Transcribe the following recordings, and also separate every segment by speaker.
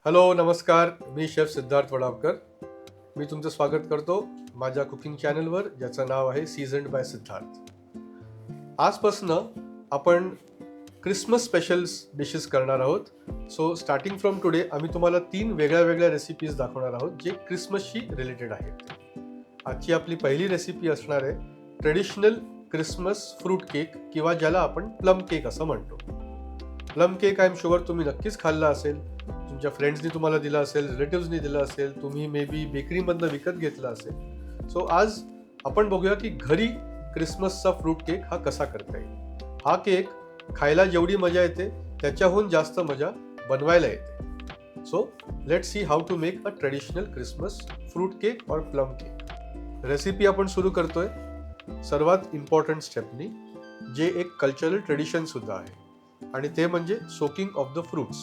Speaker 1: Hello नमस्कार, मी chef Siddharth वडावकर. मी तुमचं स्वागत करतो माझ्या कुकिंग चॅनलवर, ज्याचं नाव आहे सीझन्ड बाय सिद्धार्थ. आजपासनं आपण क्रिसमस स्पेशल्स डिशेस करणार आहोत. सो स्टार्टिंग फ्रॉम टुडे आम्ही तुम्हाला 3 वेगळ्या वेगळ्या रेसिपीज दाखवणार आहोत जे क्रिसमसशी रिलेटेड आहेत. आजची आपली पहिली रेसिपी असणार आहे ट्रेडिशनल क्रिसमस फ्रूट केक, किंवा ज्याला आपण प्लम केक असं म्हणतो. Plum cake I am sure तुम्ही नक्कीच खाल्ला असेल, तुमच्या फ्रेंड्सनी तुम्हाला दिला असेल, रिलेटिव्सनी दिला असेल, तुम्ही मे बी बेकरीमधनं विकत घेतला असेल. सो आज आपण बघूया की घरी क्रिसमसचा फ्रूट केक हा कसा करता येईल. हा केक खायला जेवढी मजा येते त्याच्याहून जास्त मजा बनवायला येते. So let's see how to make a traditional Christmas fruit cake or plum cake. Recipe आपण सुरू करतोय सर्वात इम्पॉर्टंट स्टेपनी, जे एक कल्चरल ट्रेडिशन सुद्धा आहे, आणि ते म्हणजे सोकिंग ऑफ द फ्रूट्स.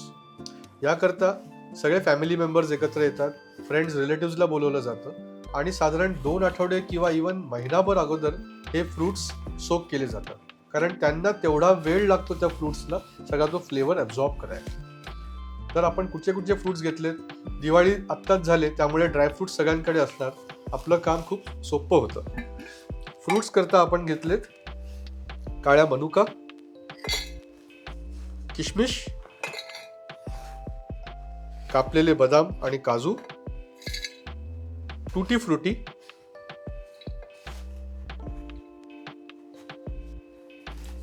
Speaker 1: याकरता सगळे फॅमिली मेंबर्स एकत्र येतात, फ्रेंड्स रिलेटिव्सला बोलवलं जातं, आणि साधारण 2 आठवडे किंवा इवन महिनाभर अगोदर हे फ्रूट्स सोक केले जातात, कारण त्यांना तेवढा वेळ लागतो त्या फ्रूट्सला सगळा तो फ्लेवर ॲब्झॉर्ब करायला. तर आपण कुठचे फ्रूट्स घेतलेत, दिवाळी आत्ताच झाले त्यामुळे ड्रायफ्रूट्स सगळ्यांकडे असणार, आपलं काम खूप सोपं होतं. फ्रूट्स करता आपण घेतलेत काळ्या मनुका, किशमिश, कापलेले बदाम आणि काजू, टूटी फ्रुटी,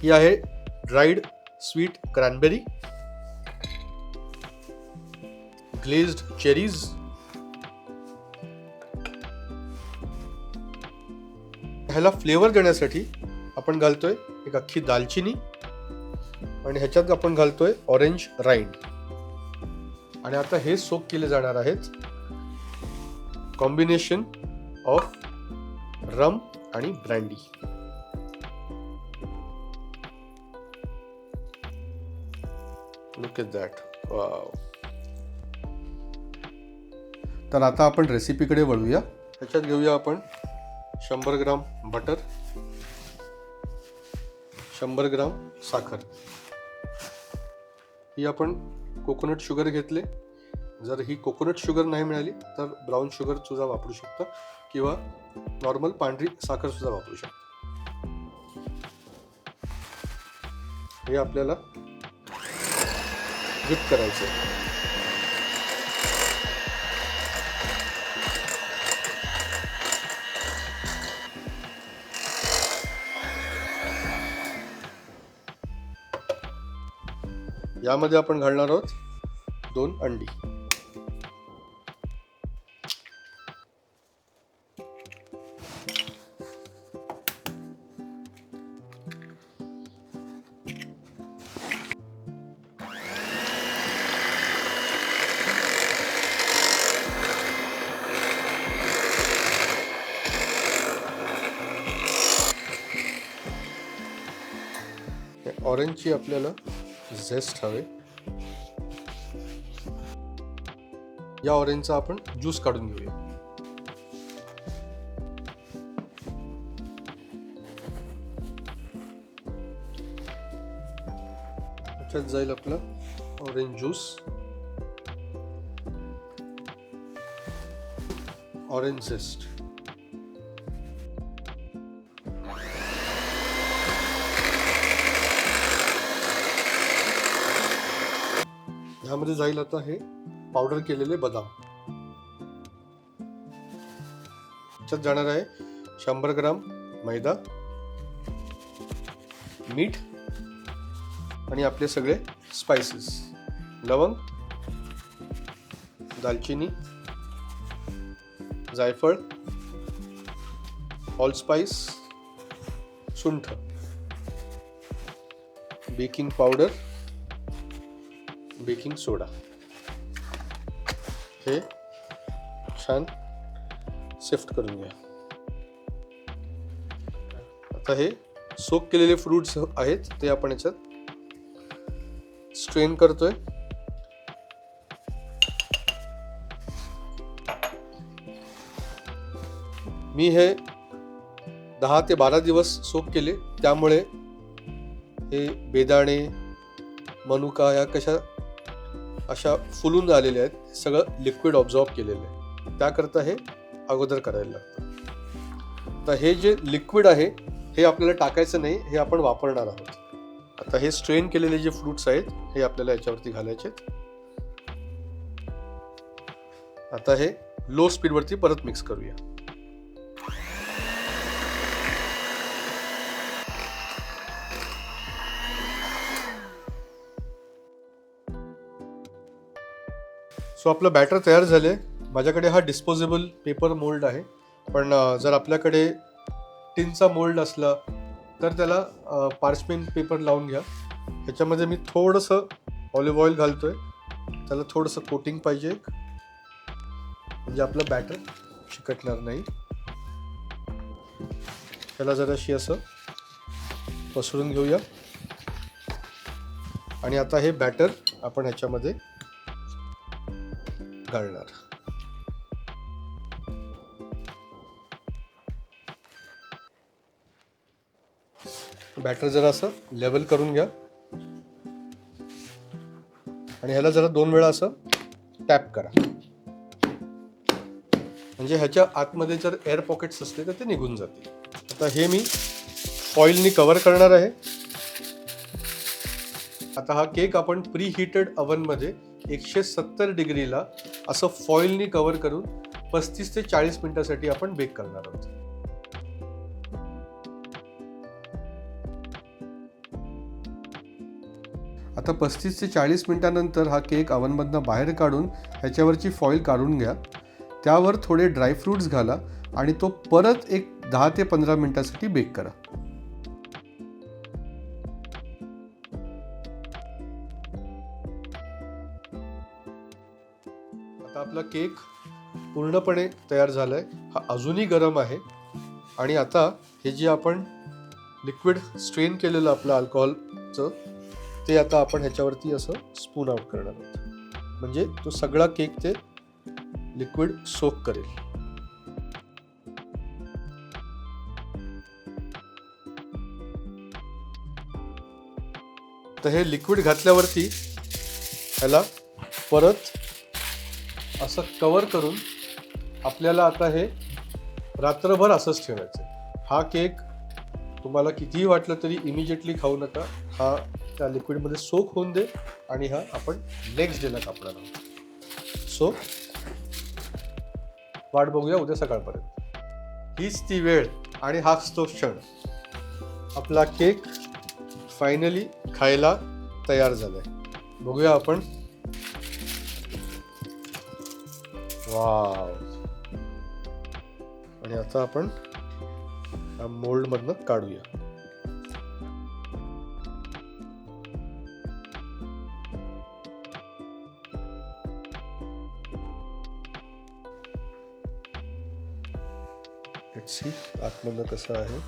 Speaker 1: ही आहे dried sweet cranberry, glazed cherries, ह्याला फ्लेवर देण्यासाठी आपण घालतोय एक अख्खी दालचिनी, आणि ह्याच्यात आपण घालतोय ऑरेंज राईंड. आणि आता हे सोक केले जाणार आहेत कॉम्बिनेशन ऑफ रम आणि brandy. Look at that, wow. तर आता आपण रेसिपीकडे वळूया. ह्याच्यात घेऊया आपण 100 ग्राम बटर, 100 ग्राम साखर. ही आपण कोकोनट शुगर घेतले. जर ही कोकोनट शुगर नाही मिळाली तर ब्राऊन शुगर सुद्धा वापरू शकता, किंवा नॉर्मल पांढरी साखर सुद्धा वापरू शकता. हे आपल्याला व्हिप करायचं आहे. यामध्ये आपण घालणार आहोत 2 अंडी. ऑरेंजची आपल्याला झेस्ट हवे. या ऑरेंजचा आपण ज्यूस काढून घेऊया. त्याच्यात जाईल आपला ऑरेंज ज्यूस, ऑरेंज झेस्ट. ह्यामध्ये जाईल आता हे पावडर केलेले बदाम. त्याच्यात जाणार आहे 100 ग्राम मैदा, मीठ, आणि आपले सगळे स्पाइसेस, लवंग, दालचिनी, जायफळ, ऑलस्पाइस, सुंठ, बेकिंग पावडर, बेकिंग सोडा. हे छान सिफ्ट करून घ्या. आता हे सोक केलेले फ्रूट्स आहेत ते आपण याच्यात स्ट्रेन करतोय. मी हे 10 ते 12 दिवस सोक केले, त्यामुळे हे बेदाणे, मनुका या कशा अशा फुलून आलेल्या आहेत. सगळं लिक्विड ऑब्झॉर्ब केलेलं आहे. त्याकरता हे अगोदर करायला लागतं. आता हे जे लिक्विड आहे हे आपल्याला टाकायचं नाही, हे आपण वापरणार आहोत. आता हे स्ट्रेन केलेले जे फ्रुट्स आहेत हे आपल्याला याच्यावरती घालायचे. आता हे लो स्पीडवरती परत मिक्स करूया. सो आपलं बॅटर तयार झाले. माझ्याकडे हा डिस्पोजेबल पेपर मोल्ड आहे, पण जर आपल्याकडे टिनचा मोल्ड असला तर त्याला पार्चमेंट पेपर लावून घ्या. ह्याच्यामध्ये मी थोडंसं ऑलिव्ह ऑइल घालतोय, त्याला थोडंसं कोटिंग पाहिजे म्हणजे आपलं बॅटर चिकटणार नाही. त्याला जराशी असं पसरून घेऊया आणि आता हे बॅटर आपण ह्याच्यामध्ये घालणार. बॅटर जरा असं लेवल करून घ्या आणि ह्याला जरा 2 वेळा असं टॅप करा, म्हणजे ह्याच्या आतमध्ये जर एअर पॉकेट्स असले तर ते निघून जातील. आता हे मी फॉइलनी कव्हर करणार आहे. आता हा केक आपण प्री हीटेड ओव्हनमध्ये 170 डिग्रीला असं फॉइलनी कव्हर करून 35 ते 40 मिनिटासाठी आपण बेक करणार आहोत. आता 35 ते 40 मिनिटानंतर हा केक ओव्हनमधनं बाहेर काढून ह्याच्यावरची फॉइल काढून घ्या. त्यावर थोडे ड्रायफ्रूट्स घाला आणि तो परत एक 10 ते 15 मिनिटासाठी बेक करा. आता आपला केक पूर्णपणे तयार झालाय. हा अजूनही गरम आहे आणि आता हे जे आपण लिक्विड स्ट्रेन केलेलं आपलं अल्कोहोलचं ते आता आपण ह्याच्यावरती असं स्पून आउट करणार आहोत, म्हणजे तो सगळा केक ते लिक्विड सोक करेल. तर हे लिक्विड घातल्यावरती ह्याला परत असं कव्हर करून आपल्याला आता हे रात्रभर असंच ठेवायचं. हा केक तुम्हाला कितीही वाटलं तरी इमिजिएटली खाऊ नका. हा त्या लिक्विडमध्ये सोक होऊन दे आणि हा आपण नेक्स्ट डेला कापणार आहोत. सो वाट बघूया उद्या सकाळपर्यंत. हीच ती वेळ आणि हाच तो क्षण. आपला केक फायनली खायला तयार झालाय. बघूया आपण. वाव. आणि आता आपण हा मोल्ड मधनं काढूया. लेट्स सी आतमधनं कसं आहे.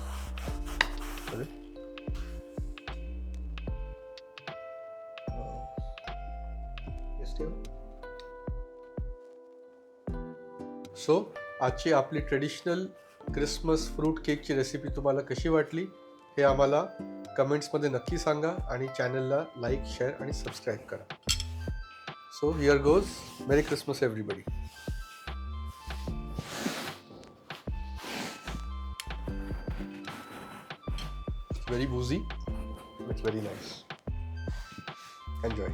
Speaker 1: सो आजची आपली ट्रेडिशनल क्रिसमस फ्रूट केकची रेसिपी तुम्हाला कशी वाटली हे आम्हाला कमेंट्समध्ये नक्की सांगा आणि चॅनलला लाईक, शेअर आणि सबस्क्राईब करा. So here goes. Mary Christmas everybody. Very boozy, but very nice. Enjoy.